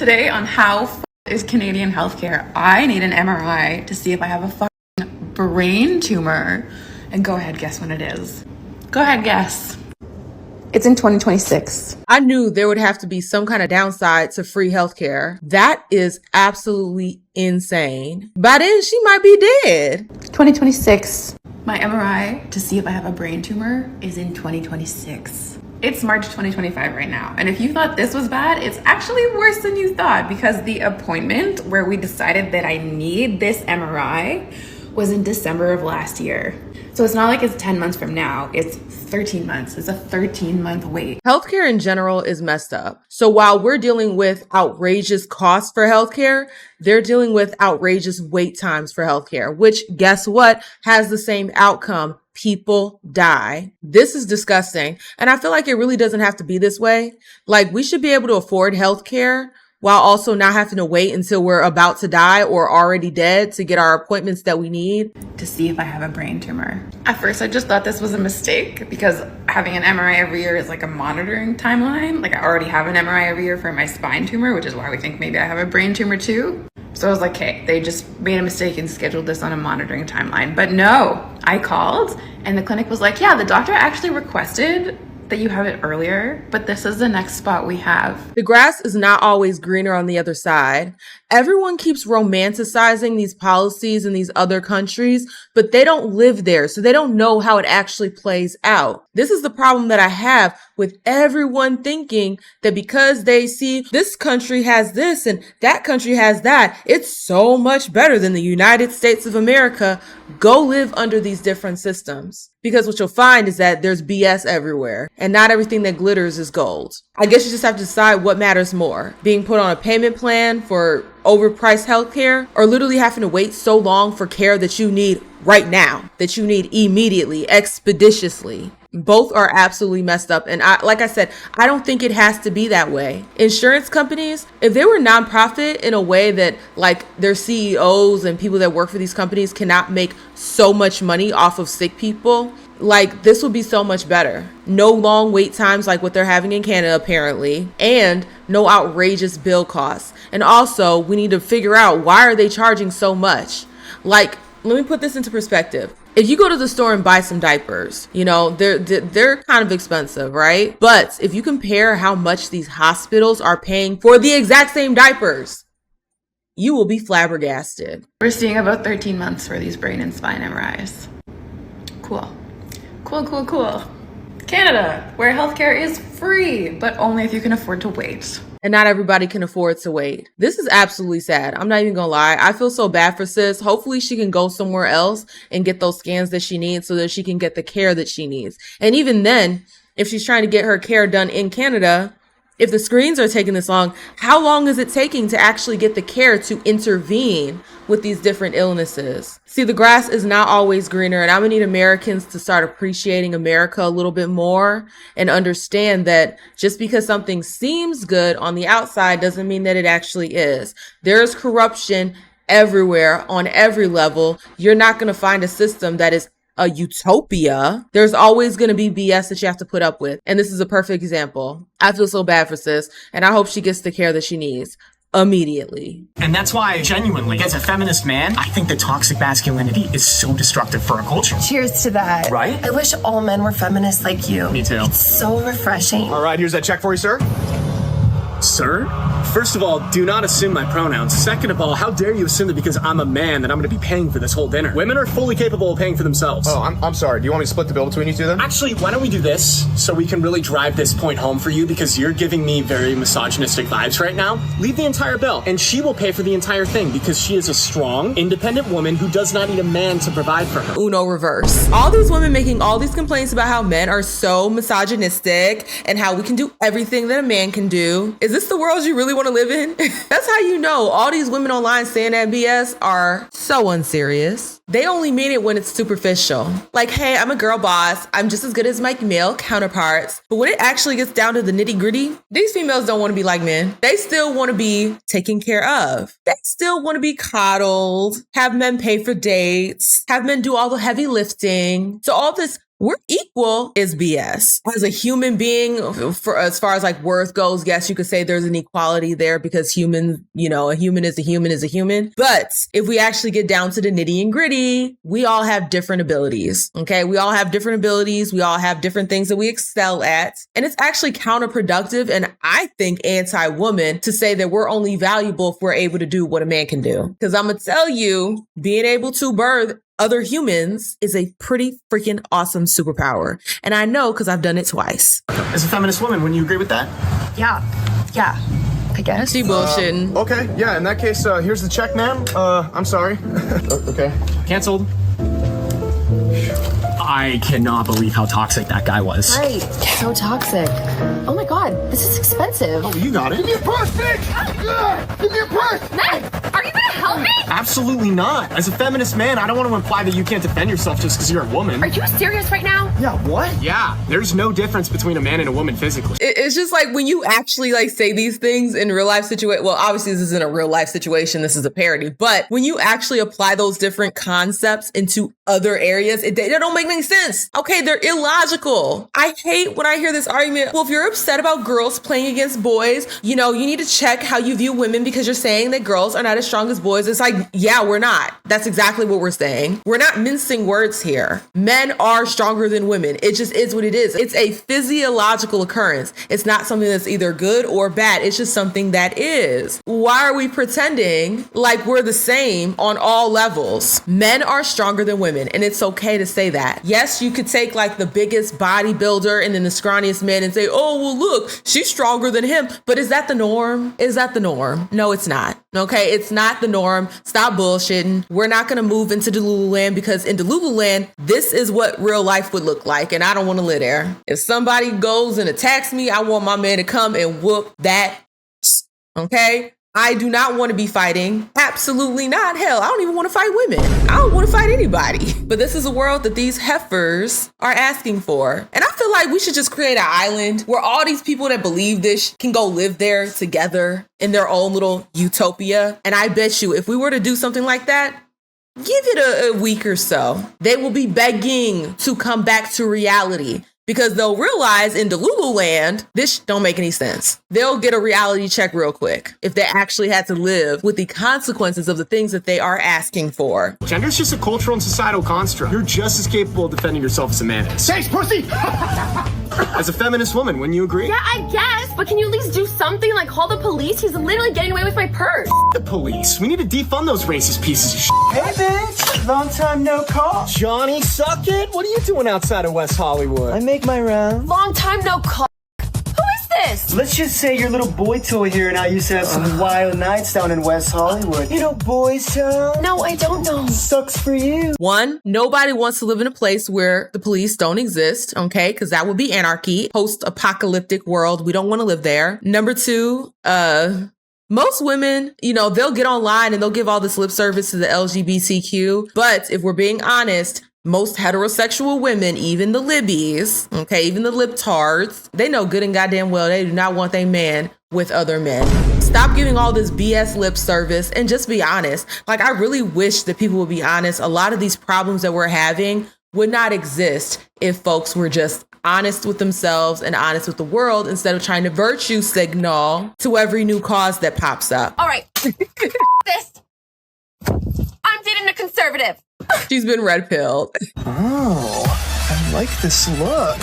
Today on how is Canadian healthcare, I need an MRI to see if I have a fucking brain tumor. And go ahead, guess when it is. Go ahead, guess. It's in 2026. I knew there would have to be some kind of downside to free healthcare. That is absolutely insane. By then, she might be dead. 2026. My MRI to see if I have a brain tumor is in 2026. It's March 2025 right now. And if you thought this was bad, it's actually worse than you thought, because the appointment where we decided that I need this MRI was in December of last year. So it's not like it's 10 months from now, it's 13 months. It's a 13-month wait. Healthcare in general is messed up. So while we're dealing with outrageous costs for healthcare, they're dealing with outrageous wait times for healthcare, which, guess what, has the same outcome. People die. This is disgusting. And I feel like it really doesn't have to be this way. Like, we should be able to afford healthcare while also not having to wait until we're about to die or already dead to get our appointments that we need. To see if I have a brain tumor. At first, I just thought this was a mistake because having an MRI every year is like a monitoring timeline. Like, I already have an MRI every year for my spine tumor, which is why we think maybe I have a brain tumor too. So I was like, hey, they just made a mistake and scheduled this on a monitoring timeline. But no, I called and the clinic was like, yeah, the doctor actually requested that you have it earlier, but this is the next spot we have. The grass is not always greener on the other side. Everyone keeps romanticizing these policies in these other countries, but they don't live there, so they don't know how it actually plays out. This is the problem that I have with everyone thinking that because they see this country has this and that country has that, it's so much better than the United States of America. Go live under these different systems. Because what you'll find is that there's BS everywhere and not everything that glitters is gold. I guess you just have to decide what matters more. Being put on a payment plan for overpriced healthcare, or literally having to wait so long for care that you need right now, that you need immediately, expeditiously. Both are absolutely messed up. And like I said, I don't think it has to be that way. Insurance companies, if they were nonprofit in a way that like their CEOs and people that work for these companies cannot make so much money off of sick people, like this would be so much better. No long wait times like what they're having in Canada apparently, and no outrageous bill costs. And also we need to figure out, why are they charging so much? Like, let me put this into perspective. If you go to the store and buy some diapers, you know, they're kind of expensive, right? But if you compare how much these hospitals are paying for the exact same diapers, you will be flabbergasted. We're seeing about 13 months for these brain and spine MRIs. Cool. Cool. Canada, where healthcare is free, but only if you can afford to wait. And not everybody can afford to wait. This is absolutely sad. I'm not even gonna lie. I feel so bad for sis. Hopefully she can go somewhere else and get those scans that she needs so that she can get the care that she needs. And even then, if she's trying to get her care done in Canada, if the screens are taking this long, how long is it taking to actually get the care to intervene with these different illnesses? See, the grass is not always greener, and I'm gonna need Americans to start appreciating America a little bit more and understand that just because something seems good on the outside doesn't mean that it actually is. There's corruption everywhere on every level. You're not gonna find a system that is a utopia. There's always going to be BS that you have to put up with. And this is a perfect example. I feel so bad for sis, and I hope she gets the care that she needs immediately. And that's why, genuinely, as a feminist man, I think that toxic masculinity is so destructive for our culture. Cheers to that. Right? I wish all men were feminists like you. Me too. It's so refreshing. All right, here's that check for you, sir. Sir? First of all, do not assume my pronouns. Second of all, how dare you assume that because I'm a man that I'm going to be paying for this whole dinner? Women are fully capable of paying for themselves. Oh, I'm sorry. Do you want me to split the bill between you two then? Actually, why don't we do this so we can really drive this point home for you, because you're giving me very misogynistic vibes right now. Leave the entire bill and she will pay for the entire thing because she is a strong, independent woman who does not need a man to provide for her. Uno reverse. All these women making all these complaints about how men are so misogynistic and how we can do everything that a man can do. Is this the world you really want to live in? That's how you know all these women online saying that BS are so unserious. They only mean it when it's superficial. Like, hey, I'm a girl boss. I'm just as good as my male counterparts. But when it actually gets down to the nitty gritty, these females don't want to be like men. They still want to be taken care of. They still want to be coddled, have men pay for dates, have men do all the heavy lifting. So all this we're equal is BS. As a human being, for as far as like worth goes, yes, you could say there's an equality there because human, a human is a human is a human. But if we actually get down to the nitty and gritty, we all have different abilities. Okay. We all have different abilities. We all have different things that we excel at. And it's actually counterproductive and I think anti-woman to say that we're only valuable if we're able to do what a man can do. Because I'm going to tell you, being able to birth other humans is a pretty freaking awesome superpower. And I know because I've done it twice. As a feminist woman, wouldn't you agree with that? Yeah. I guess. She bullshitting. Okay, yeah, in that case, here's the check, ma'am. I'm sorry. Okay. Canceled. I cannot believe how toxic that guy was. Right, so toxic. Oh my god, this is expensive. Oh, you got it. Give me a purse, bitch! Give me a purse! Ned, are you gonna help me? Absolutely not. As a feminist man, I don't want to imply that you can't defend yourself just because you're a woman. Are you serious right now? Yeah, what? Yeah, there's no difference between a man and a woman physically. It's just like when you actually like say these things in real life situation. Well, obviously this isn't a real life situation. This is a parody. But when you actually apply those different concepts into other areas, they don't make any sense. Okay, they're illogical. I hate when I hear this argument. Well, if you're upset about girls playing against boys, you need to check how you view women because you're saying that girls are not as strong as boys. It's like, yeah, we're not. That's exactly what we're saying. We're not mincing words here. Men are stronger than women. It just is what it is. It's a physiological occurrence. It's not something that's either good or bad. It's just something that is. Why are we pretending like we're the same on all levels? Men are stronger than women, and it's okay to say that. Yes, you could take like the biggest bodybuilder and then the scrawniest man and say, oh, well, look, she's stronger than him. But is that the norm? Is that the norm? No, it's not. Okay, it's not the norm. Stop bullshitting. We're not going to move into Delululand because in Delululand, this is what real life would look like. And I don't want to live there. If somebody goes and attacks me, I want my man to come and whoop that. Okay? I do not want to be fighting. Absolutely not. Hell, I don't even want to fight women. I don't want to fight anybody. But this is a world that these heifers are asking for. And I feel like we should just create an island where all these people that believe this can go live there together in their own little utopia. And I bet you if we were to do something like that, give it a week or so, they will be begging to come back to reality. Because they'll realize in Delululand, this don't make any sense. They'll get a reality check real quick if they actually had to live with the consequences of the things that they are asking for. Gender's just a cultural and societal construct. You're just as capable of defending yourself as a man is. Thanks, pussy! As a feminist woman, wouldn't you agree? Yeah, I guess, but can you at least do something like call the police? He's literally getting away with my purse. The police. We need to defund those racist pieces of shit. Hey, bitch! Long time no call. Johnny Suckett, what are you doing outside of West Hollywood? I make my rounds. Long time no call. Who is this? Let's just say your little boy toy here and I used to have some wild nights down in West Hollywood. You know Boys Town? No, I don't know. Sucks for you. One, nobody wants to live in a place where the police don't exist, okay? Because that would be anarchy. Post-apocalyptic world. We don't want to live there. Number two, most women, they'll get online and they'll give all this lip service to the LGBTQ. But if we're being honest, most heterosexual women, even the libbies, okay, even the libtards, they know good and goddamn well they do not want their man with other men. Stop giving all this BS lip service and just be honest. Like, I really wish that people would be honest. A lot of these problems that we're having would not exist if folks were just honest with themselves and honest with the world instead of trying to virtue signal to every new cause that pops up. All right. This. I'm dating a conservative. She's been red pilled. Oh, I like this look.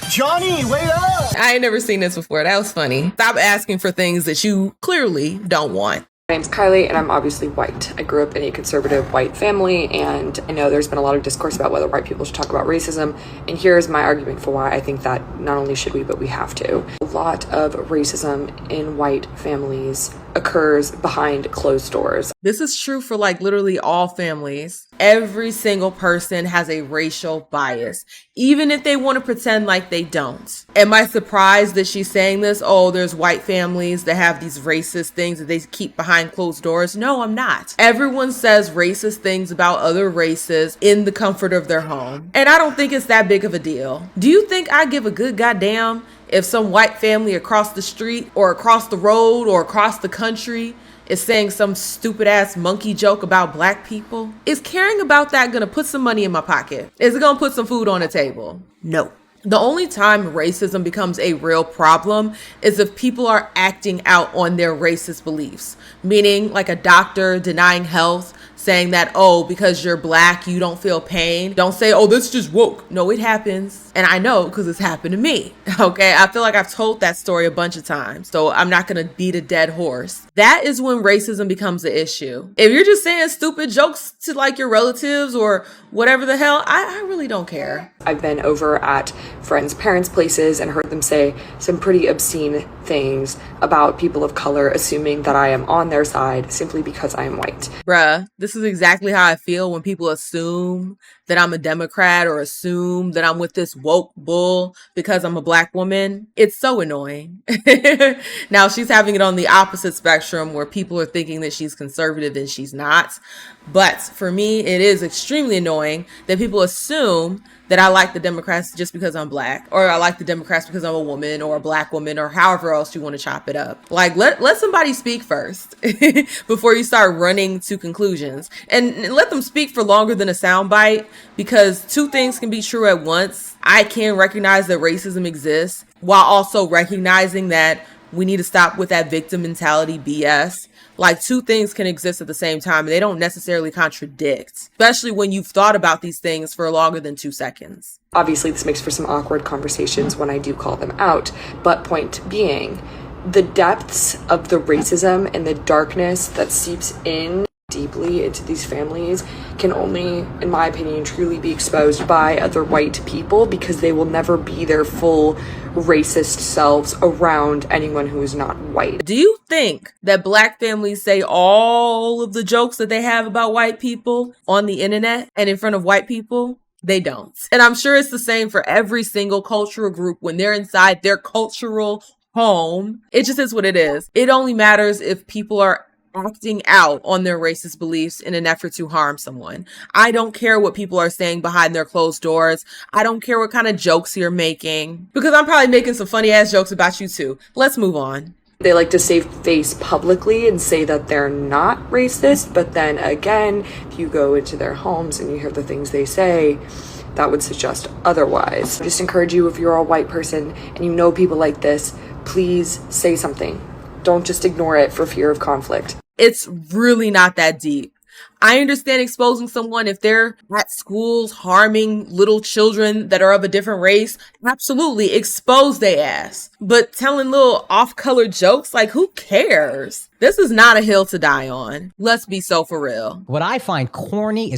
Johnny, wait up! I ain't never seen this before. That was funny. Stop asking for things that you clearly don't want. My name's Kylie, and I'm obviously white. I grew up in a conservative white family, and I know there's been a lot of discourse about whether white people should talk about racism, and here's my argument for why I think that not only should we, but we have to. A lot of racism in white families occurs behind closed doors. This is true for like literally all families. Every single person has a racial bias, even if they want to pretend like they don't. Am I surprised that she's saying this? Oh, there's white families that have these racist things that they keep behind behind closed doors. No, I'm not. Everyone says racist things about other races in the comfort of their home. And I don't think it's that big of a deal. Do you think I give a good goddamn if some white family across the street or across the road or across the country is saying some stupid ass monkey joke about black people? Is caring about that gonna put some money in my pocket? Is it gonna put some food on the table? No. The only time racism becomes a real problem is if people are acting out on their racist beliefs, meaning like a doctor denying health, saying that, oh, because you're black, you don't feel pain. Don't say, oh, that's just woke. No, it happens. And I know because it's happened to me. Okay. I feel like I've told that story a bunch of times, so I'm not going to beat a dead horse. That is when racism becomes an issue. If you're just saying stupid jokes to like your relatives or whatever the hell, I really don't care. I've been over at friends' parents' places and heard them say some pretty obscene things about people of color, assuming that I am on their side simply because I am white. Bruh, this is exactly how I feel when people assume that I'm a Democrat or assume that I'm with this woke bull because I'm a black woman. It's so annoying. Now she's having it on the opposite spectrum where people are thinking that she's conservative and she's not. But for me, it is extremely annoying that people assume that I like the Democrats just because I'm black, or I like the Democrats because I'm a woman or a black woman, or however else you want to chop it up. Like, let somebody speak first before you start running to conclusions, and let them speak for longer than a soundbite, because two things can be true at once. I can recognize that racism exists while also recognizing that we need to stop with that victim mentality BS. Like, two things can exist at the same time. They don't necessarily contradict, especially when you've thought about these things for longer than 2 seconds. Obviously, this makes for some awkward conversations when I do call them out. But point being, the depths of the racism and the darkness that seeps in deeply into these families can only, in my opinion, truly be exposed by other white people, because they will never be their full racist selves around anyone who is not white. Do you think that black families say all of the jokes that they have about white people on the internet and in front of white people? They don't. And I'm sure it's the same for every single cultural group when they're inside their cultural home. It just is what it is. It only matters if people are acting out on their racist beliefs in an effort to harm someone. I don't care what people are saying behind their closed doors. I don't care what kind of jokes you're making, because I'm probably making some funny ass jokes about you too. Let's move on. They like to save face publicly and say that they're not racist, but then again, if you go into their homes and you hear the things they say, that would suggest otherwise. I just encourage you, if you're a white person and you know people like this, please say something. Don't just ignore it for fear of conflict. It's really not that deep. I understand exposing someone if they're at schools harming little children that are of a different race. Absolutely, expose their ass. But telling little off-color jokes, like, who cares? This is not a hill to die on. Let's be so for real. What I find corny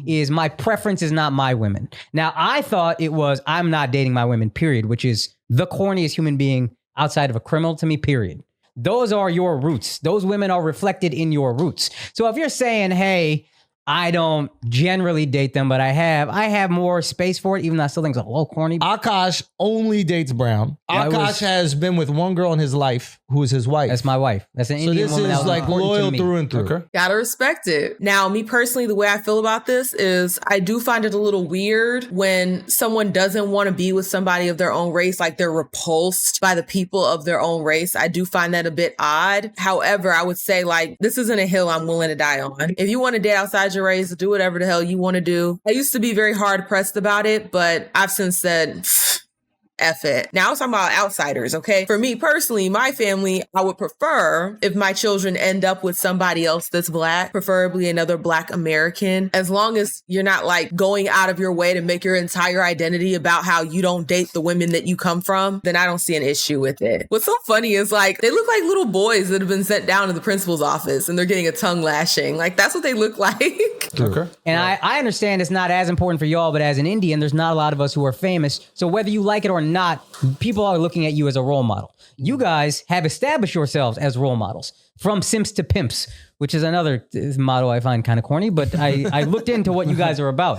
is my preference is not my women. Now, I thought it was I'm not dating my women, period, which is the corniest human being outside of a criminal to me, period. Those are your roots. Those women are reflected in your roots. So if you're saying, hey, I don't generally date them, but I have more space for it, even though I still think it's a little corny. Akash only dates brown. Yeah, Akash has been with one girl in his life who is his wife. That's my wife. That's an Indian woman. So this is like loyal through and through. Okay. Gotta respect it. Now, me personally, the way I feel about this is I do find it a little weird when someone doesn't want to be with somebody of their own race, like they're repulsed by the people of their own race. I do find that a bit odd. However, I would say, like, this isn't a hill I'm willing to die on. If you want to date outside your race, do whatever the hell you want to do. I used to be very hard pressed about it, but I've since said, F it. Now I'm talking about outsiders, okay? For me personally, my family, I would prefer if my children end up with somebody else that's black, preferably another black American, as long as you're not like going out of your way to make your entire identity about how you don't date the women that you come from, then I don't see an issue with it. What's so funny is like, they look like little boys that have been sent down to the principal's office and they're getting a tongue lashing. Like, that's what they look like. Okay. And I understand it's not as important for y'all, but as an Indian, there's not a lot of us who are famous. So whether you like it or not, people are looking at you as a role model. You guys have established yourselves as role models, from simps to pimps. which is another motto I find kind of corny, but I looked into what you guys are about.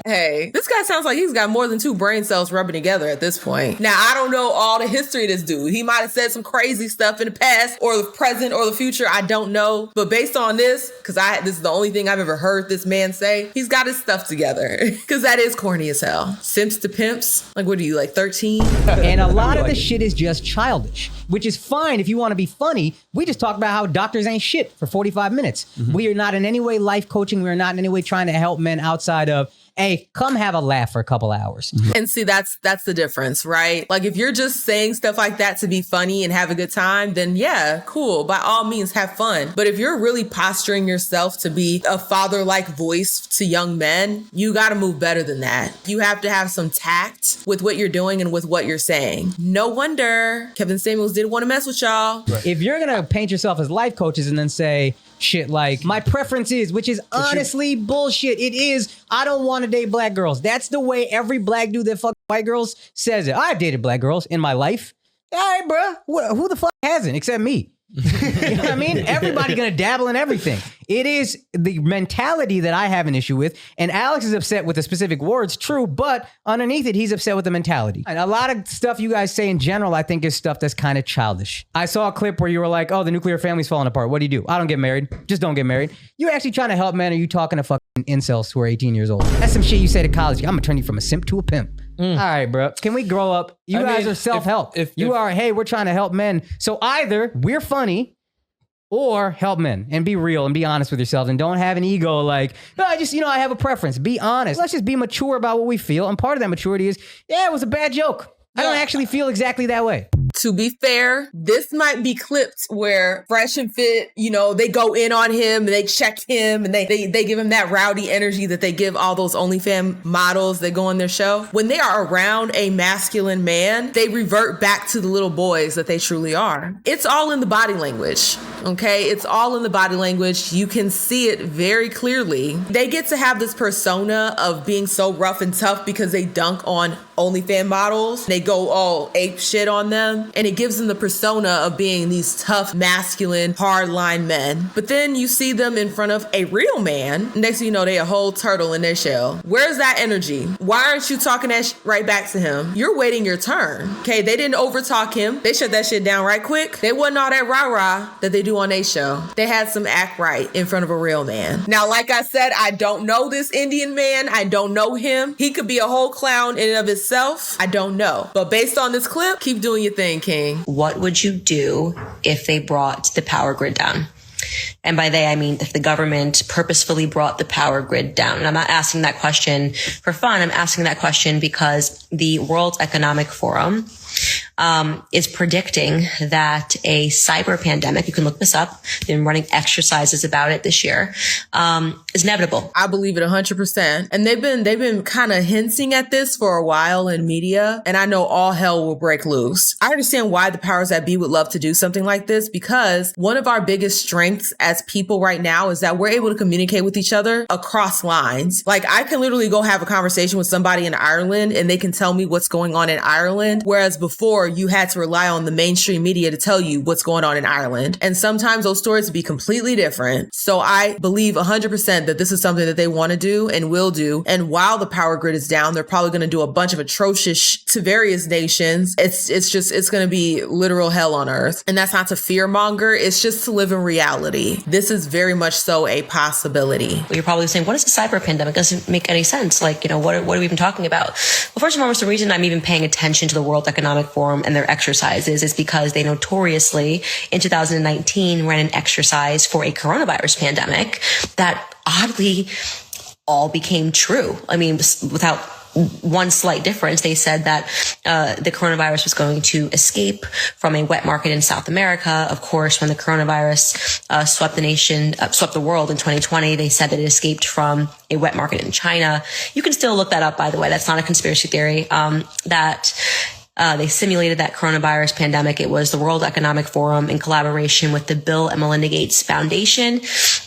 Hey, this guy sounds like he's got more than 2 brain cells rubbing together at this point. Now, I don't know all the history of this dude. He might have said some crazy stuff in the past or the present or the future. I don't know. But based on this, because this is the only thing I've ever heard this man say, he's got his stuff together. Because that is corny as hell. Simps to pimps. Like, what are you, like 13? And a lot of the shit is just childish, which is fine if you want to be funny. We just talked about how doctors ain't shit for 45 minutes. We are not in any way life coaching. We are not in any way trying to help men outside of, hey, come have a laugh for a couple hours. And see, that's the difference, right? Like, if you're just saying stuff like that to be funny and have a good time, then yeah, cool. By all means, have fun. But if you're really posturing yourself to be a father-like voice to young men, you got to move better than that. You have to have some tact with what you're doing and with what you're saying. No wonder Kevin Samuels didn't want to mess with y'all. Right. If you're going to paint yourself as life coaches and then say shit like, my preference is, which is honestly bullshit. It is, I don't want to date black girls. That's the way every black dude that fucks white girls says it. I've dated black girls in my life. All right, bro. Who the fuck hasn't except me? You know what I mean? Everybody gonna dabble in everything. It is the mentality that I have an issue with. And Alex is upset with the specific words, true, but underneath it, he's upset with the mentality. And a lot of stuff you guys say in general, I think is stuff that's kind of childish. I saw a clip where you were like, oh, the nuclear family's falling apart. What do? I don't get married. Just don't get married. You actually trying to help men, or you talking to fucking incels who are 18 years old? That's some shit you say to college. I'm gonna turn you from a simp to a pimp. All right, bro. Can we grow up? You guys are self-help. Hey, we're trying to help men. So either we're funny or help men, and be real and be honest with yourselves, and don't have an ego like, oh, I have a preference. Be honest. Let's just be mature about what we feel. And part of that maturity is, yeah, it was a bad joke. I don't actually feel exactly that way. To be fair, this might be clips where Fresh and Fit, they go in on him and they check him and they give him that rowdy energy that they give all those OnlyFans models that go on their show. When they are around a masculine man, they revert back to the little boys that they truly are. It's all in the body language, okay? It's all in the body language. You can see it very clearly. They get to have this persona of being so rough and tough because they dunk on OnlyFans models. They go all ape shit on them. And it gives them the persona of being these tough, masculine, hardline men. But then you see them in front of a real man. Next thing you know, they a whole turtle in their shell. Where's that energy? Why aren't you talking that right back to him? You're waiting your turn. Okay, they didn't overtalk him. They shut that shit down right quick. They wasn't all that rah-rah that they do on their show. They had some act right in front of a real man. Now, like I said, I don't know this Indian man. I don't know him. He could be a whole clown in and of itself. I don't know. But based on this clip, keep doing your thing, King. What would you do if they brought the power grid down? And by they, I mean if the government purposefully brought the power grid down. And I'm not asking that question for fun. I'm asking that question because the World Economic Forum is predicting that a cyber pandemic, you can look this up, they've been running exercises about it this year, is inevitable. I believe it 100%. And they've been kind of hinting at this for a while in media, and I know all hell will break loose. I understand why the powers that be would love to do something like this, because one of our biggest strengths as people right now is that we're able to communicate with each other across lines. Like, I can literally go have a conversation with somebody in Ireland and they can tell me what's going on in Ireland, whereas before you had to rely on the mainstream media to tell you what's going on in Ireland. And sometimes those stories would be completely different. So I believe 100% that this is something that they want to do and will do. And while the power grid is down, they're probably going to do a bunch of atrocious to various nations. It's going to be literal hell on earth. And that's not to fear monger. It's just to live in reality. This is very much so a possibility. Well, you're probably saying, what is a cyber pandemic? Doesn't make any sense. Like, what are we even talking about? Well, first and foremost, the reason I'm even paying attention to the World Economic Forum and their exercises is because they notoriously in 2019 ran an exercise for a coronavirus pandemic that oddly all became true. I mean, without one slight difference, they said that the coronavirus was going to escape from a wet market in South America. Of course, when the coronavirus swept the world in 2020, they said that it escaped from a wet market in China. You can still look that up, by the way. That's not a conspiracy theory. That They simulated that coronavirus pandemic. It was the World Economic Forum in collaboration with the Bill and Melinda Gates Foundation,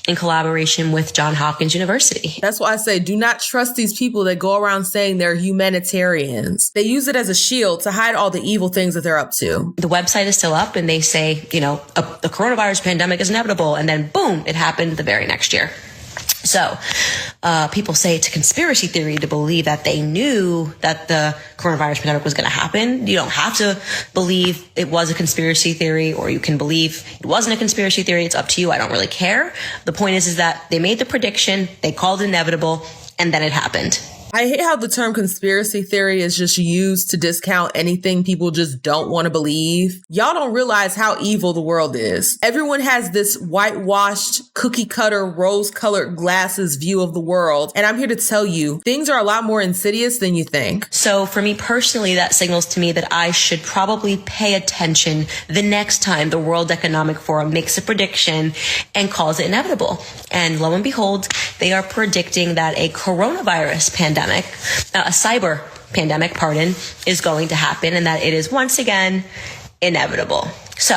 in collaboration with Johns Hopkins University. That's why I say do not trust these people that go around saying they're humanitarians. They use it as a shield to hide all the evil things that they're up to. The website is still up and they say, the coronavirus pandemic is inevitable. And then boom, it happened the very next year. So people say it's a conspiracy theory to believe that they knew that the coronavirus pandemic was going to happen. You don't have to believe it was a conspiracy theory, or you can believe it wasn't a conspiracy theory. It's up to you. I don't really care. The point is that they made the prediction, they called it inevitable, and then it happened. I hate how the term conspiracy theory is just used to discount anything people just don't want to believe. Y'all don't realize how evil the world is. Everyone has this whitewashed, cookie cutter, rose colored glasses view of the world. And I'm here to tell you, things are a lot more insidious than you think. So for me personally, that signals to me that I should probably pay attention the next time the World Economic Forum makes a prediction and calls it inevitable. And lo and behold, they are predicting that a coronavirus pandemic, a cyber pandemic, is going to happen, and that it is once again inevitable. So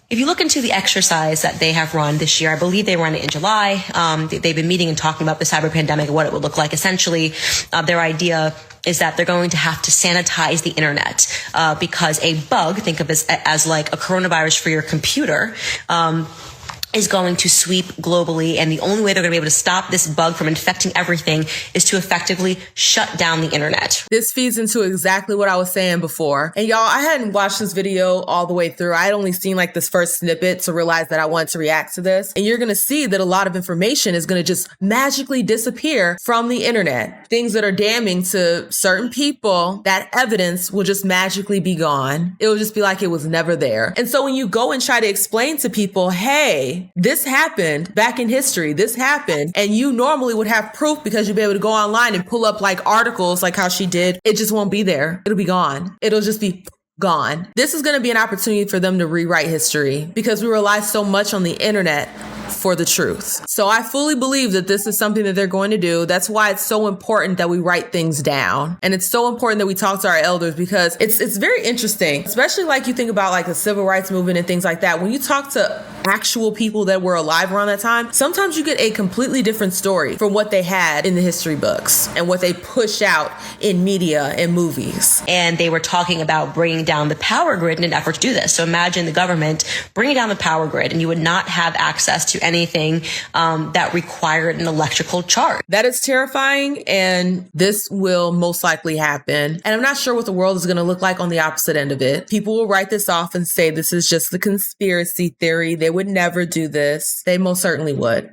if you look into the exercise that they have run this year, I believe they ran it in July. They've been meeting and talking about the cyber pandemic and what it would look like. Essentially, their idea is that they're going to have to sanitize the internet because a bug, think of this as like a coronavirus for your computer, is going to sweep globally. And the only way they're going to be able to stop this bug from infecting everything is to effectively shut down the internet. This feeds into exactly what I was saying before. And y'all, I hadn't watched this video all the way through. I had only seen like this first snippet to realize that I wanted to react to this. And you're going to see that a lot of information is going to just magically disappear from the internet. Things that are damning to certain people, that evidence will just magically be gone. It will just be like it was never there. And so when you go and try to explain to people, hey, this happened back in history. This happened. And you normally would have proof because you'd be able to go online and pull up like articles like how she did. It just won't be there. It'll be gone. It'll just be gone. This is going to be an opportunity for them to rewrite history because we rely so much on the internet for the truth. So I fully believe that this is something that they're going to do. That's why it's so important that we write things down. And it's so important that we talk to our elders because it's very interesting, especially like you think about like the civil rights movement and things like that. When you talk to actual people that were alive around that time, sometimes you get a completely different story from what they had in the history books and what they push out in media and movies. And they were talking about bringing down the power grid in an effort to do this. So imagine the government bringing down the power grid and you would not have access to anything that required an electrical charge. That is terrifying, and this will most likely happen. And I'm not sure what the world is going to look like on the opposite end of it. People will write this off and say this is just the conspiracy theory. They would never do this. They most certainly would.